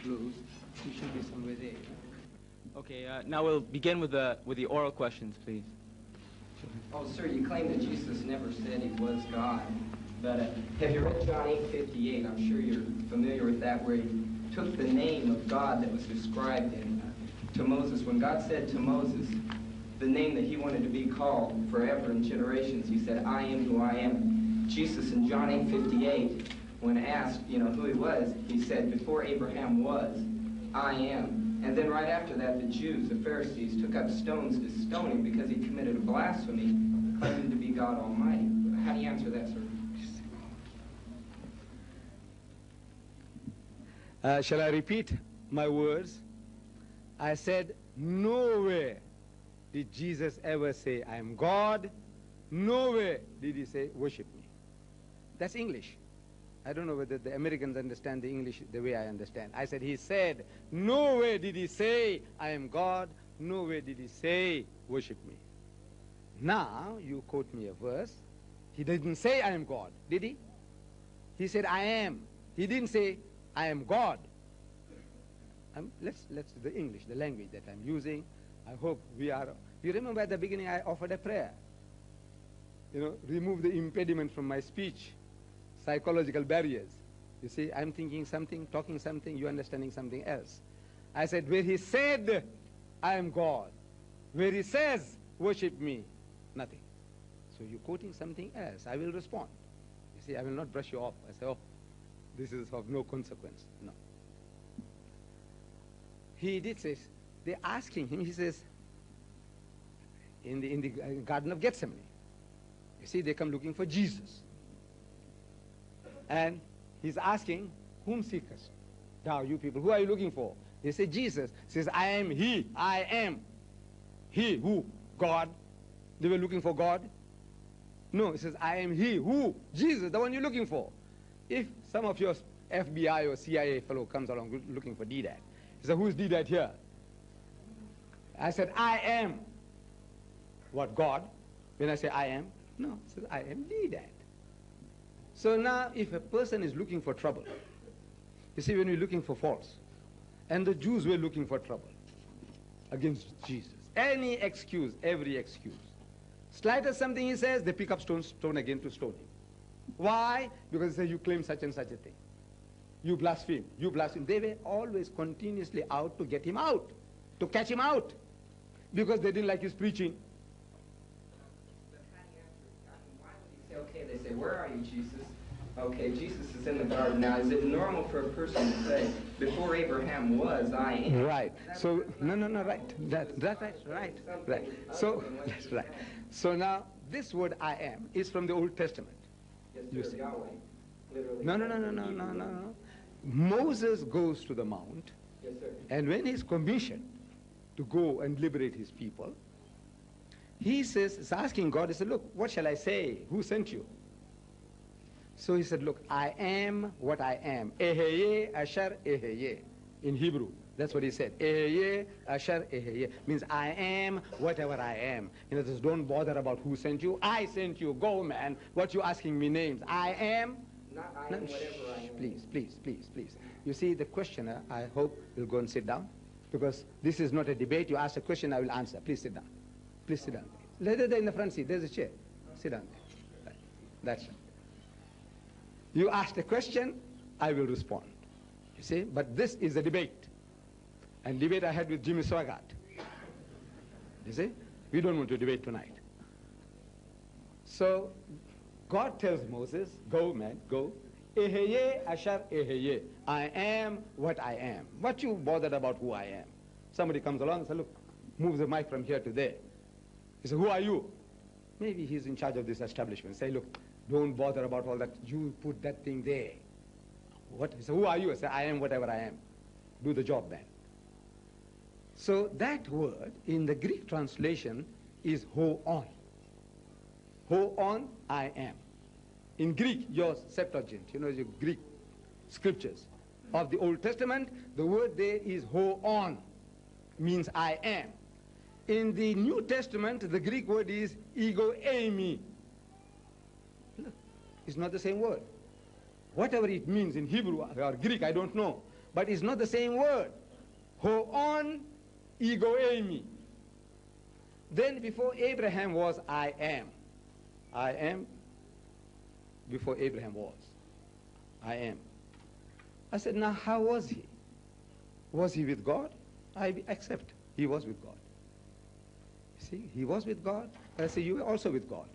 close. We should be somewhere there. Okay, now we'll begin with the oral questions, please. Oh, sir, you claim that Jesus never said he was God. But have you read John 8:58? I'm sure you're familiar with that, where he took the name of God that was described to Moses. When God said to Moses the name that he wanted to be called forever in generations, he said, I am who I am. Jesus in John 8:58, when asked, who he was, he said, before Abraham was, I am. And then right after that, the Jews, the Pharisees, took up stones to stone him because he committed a blasphemy, claiming to be God Almighty. How do you answer that, sir? Shall I repeat my words? I said, nowhere did Jesus ever say, I am God. Nowhere did he say, worship me. That's English. I don't know whether the Americans understand the English the way I understand. I said, he said, nowhere did he say, I am God. Nowhere did he say, worship me. Now, you quote me a verse. He didn't say, I am God, did he? He said, I am. He didn't say, I am God. Let's the English, the language that I'm using. I hope we are. You remember at the beginning I offered a prayer. Remove the impediment from my speech, psychological barriers. You see, I'm thinking something, talking something, you understanding something else. I said, where he said, I am God. Where he says, worship me, nothing. So you're quoting something else. I will respond. You see, I will not brush you off. I say, oh, this is of no consequence. No. He did say, they're asking him, he says, in the Garden of Gethsemane. You see, they come looking for Jesus. And he's asking, whom seekest thou, you people? Who are you looking for? They say, Jesus. He says, I am he. I am. He, who? God. They were looking for God. No, he says, I am he. Who? Jesus, the one you're looking for. If some of your FBI or CIA fellow comes along looking for Deedat, he said, who's Deedat here? I said, I am. What, God? When I say I am, no, he says, I am Deedat. So now, if a person is looking for trouble, you see, when we're looking for faults, and the Jews were looking for trouble against Jesus, any excuse, every excuse. Slightest something he says, they pick up stone again to stone him. Why? Because they say, you claim such and such a thing. You blaspheme, you blaspheme. They were always continuously out to get him out, to catch him out, because they didn't like his preaching. Okay, they say, where are you, Jesus? Okay, Jesus is in the garden. Now, is it normal for a person to say, before Abraham was, I am? Right. So, no, right. That's right. So, that's right. So now, this word I am is from the Old Testament. Yes, sir, Yahweh. Literally. No. Moses goes to the mount, yes, sir. And when he's commissioned to go and liberate his people, he says, he's asking God, he said, look, what shall I say? Who sent you? So he said, look, I am what I am. Eheye, Asher, Eheye. In Hebrew, that's what he said. Eheye, Asher, Eheye. Means I am whatever I am. Just don't bother about who sent you. I sent you. Go, man. What you asking me names? I am. Not I am whatever I am. Please. You see, the questioner, I hope, will go and sit down. Because this is not a debate. You ask a question, I will answer. Please sit down. Please sit down. Later there in the front seat, there's a chair. Sit down there. Right. That's right. You ask a question, I will respond. You see, but this is a debate. And debate I had with Jimmy Swaggart. You see, we don't want to debate tonight. So, God tells Moses, go man, go. Eheye, Asher, Eheye. I am what I am. What you bothered about who I am? Somebody comes along and says, look, move the mic from here to there. He said, who are you? Maybe he's in charge of this establishment. Say, look, don't bother about all that. You put that thing there. What? He said, who are you? I said, I am whatever I am. Do the job then. So that word in the Greek translation is ho on. Ho on, I am. In Greek, your Septuagint, your Greek scriptures of the Old Testament, the word there is ho on, means I am. In the New Testament, the Greek word is ego eimi. Look, it's not the same word. Whatever it means in Hebrew or Greek, I don't know. but it's not the same word. Ho on, ego eimi. Then before Abraham was, I am. I am before Abraham was. I am. I said, now how was he? Was he with God? I accept. He was with God. See, he was with God. I say, you were also with God.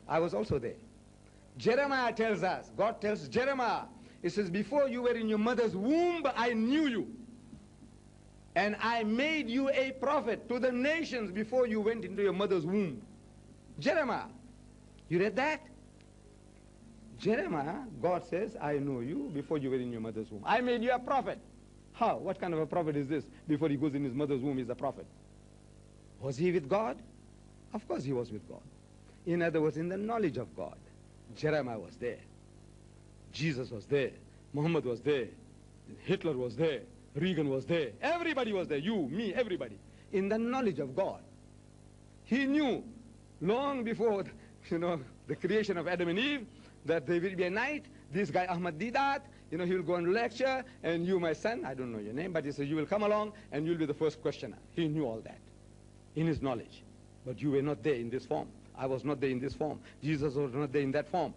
I was also there. Jeremiah tells us, God tells Jeremiah, he says, before you were in your mother's womb, I knew you. And I made you a prophet to the nations before you went into your mother's womb. Jeremiah. You read that? Jeremiah, God says, I know you before you were in your mother's womb. I made you a prophet. How? What kind of a prophet is this? Before he goes in his mother's womb, he's a prophet. Was he with God? Of course he was with God. In other words, in the knowledge of God. Jeremiah was there. Jesus was there. Muhammad was there. Hitler was there. Reagan was there. Everybody was there. You, me, everybody. In the knowledge of God. He knew long before, the creation of Adam and Eve, that there will be a night. This guy, Ahmad Deedat, he will go and lecture, and you, my son, I don't know your name, but he says, you will come along, and you'll be the first questioner. He knew all that in his knowledge. But you were not there in this form. I was not there in this form. Jesus was not there in that form.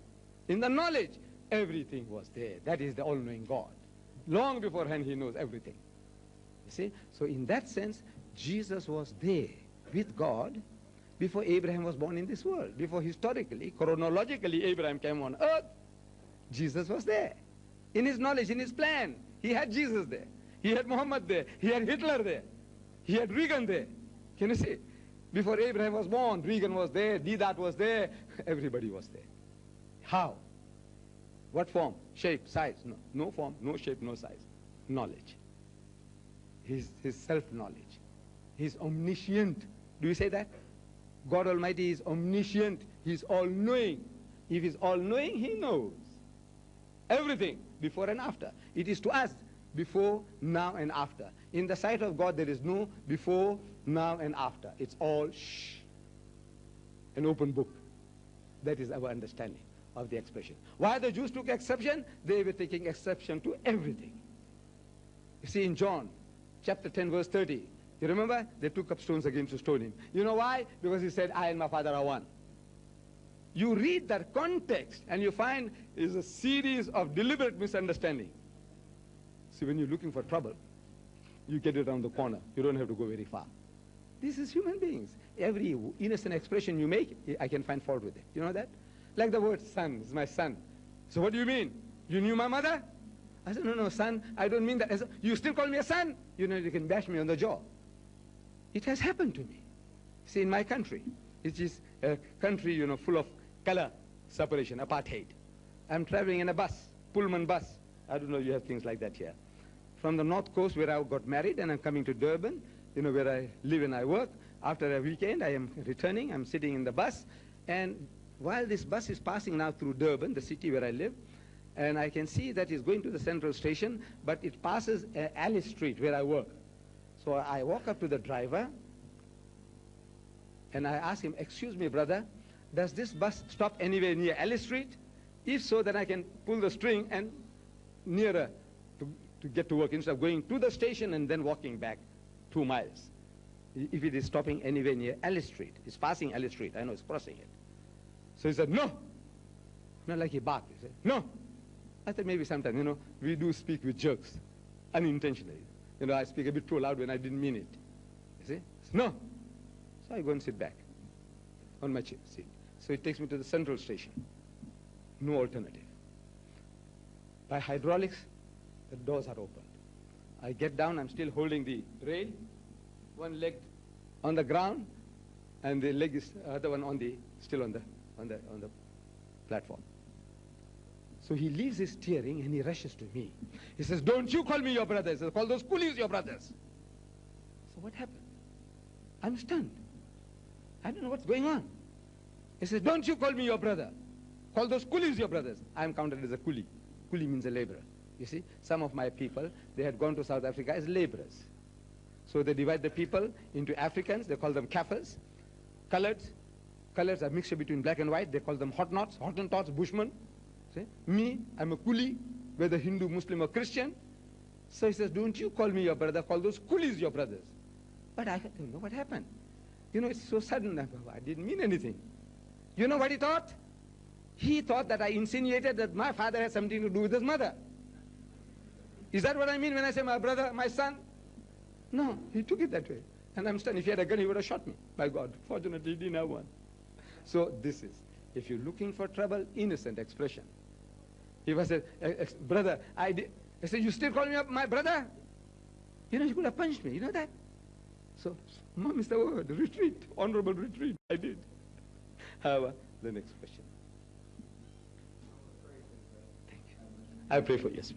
In the knowledge, everything was there. That is the all-knowing God. Long beforehand, he knows everything. You see? So in that sense, Jesus was there with God before Abraham was born in this world. Before historically, chronologically, Abraham came on earth, Jesus was there. In his knowledge, in his plan, he had Jesus there. He had Muhammad there. He had Hitler there. He had Reagan there. Can you see? Before Abraham was born, Reagan was there, Deedat was there, everybody was there. How? What form? Shape, size? No, no form, no shape, no size. Knowledge. His self-knowledge. He's omniscient. Do you say that? God Almighty is omniscient. He's all-knowing. If he's all-knowing, he knows everything before and after. It is to us before, now, and after. In the sight of God, there is no before, now, and after. It's all an open book. That is our understanding of the expression. Why the Jews took exception? They were taking exception to everything. You see, in John chapter 10 verse 30, you remember? They took up stones again to stone him. You know why? Because he said, I and my Father are one. You read that context and you find is a series of deliberate misunderstanding. See, when you're looking for trouble, you get it around the corner. You don't have to go very far. This is human beings. Every innocent expression you make, I can find fault with it. You know that? Like the word son is my son. So what do you mean? You knew my mother? I said, no, son, I don't mean that. I said, you still call me a son? You can bash me on the jaw. It has happened to me. See, in my country, it is a country, full of color separation, apartheid. I'm traveling in a bus, Pullman bus. I don't know, you have things like that here. From the north coast where I got married, and I'm coming to Durban, where I live and I work. After a weekend, I am returning. I'm sitting in the bus. And while this bus is passing now through Durban, the city where I live, and I can see that it's going to the central station, but it passes Alice Street where I work. So I walk up to the driver, and I ask him, excuse me, brother, does this bus stop anywhere near Alice Street? If so, then I can pull the string and nearer to get to work instead of going to the station and then walking back 2 miles. If it is stopping anywhere near Alice Street, it's passing Alice Street, I know it's crossing it. So he said, no. Not like he barked, he said, no. I thought maybe sometimes, we do speak with jerks, unintentionally. I speak a bit too loud when I didn't mean it. You see? No. So I go and sit back on my seat. So it takes me to the central station. No alternative. By hydraulics, the doors are opened. I get down, I'm still holding the rail, one leg on the ground, and the leg is other one still on the platform. So he leaves his steering and he rushes to me. He says, don't you call me your brother. He says, call those coolies your brothers. So what happened? I'm stunned. I don't know what's going on. He says, don't you call me your brother. Call those coolies your brothers. I'm counted as a coolie. Coolie means a laborer. You see, some of my people, they had gone to South Africa as laborers. So they divide the people into Africans, they call them Kafirs. Coloreds are a mixture between black and white, they call them Hottentots, Bushmen. See? Me, I'm a coolie, whether Hindu, Muslim or Christian. So he says, don't you call me your brother, call those coolies your brothers. But I don't know what happened. You know, it's so sudden. I didn't mean anything. You know what he thought? He thought that I insinuated that my father had something to do with his mother. Is that what I mean when I say my brother, my son? No, he took it that way. And I'm stunned. If he had a gun, he would have shot me. By God. Fortunately, he didn't have one. So this is, if you're looking for trouble, innocent expression. If I said, brother, I said, you still call me up my brother? You know, you could have punched me. You know that? So, Mom is the word. Retreat. Honorable retreat. I did. However, the next question. Thank you. I pray for you. Yes.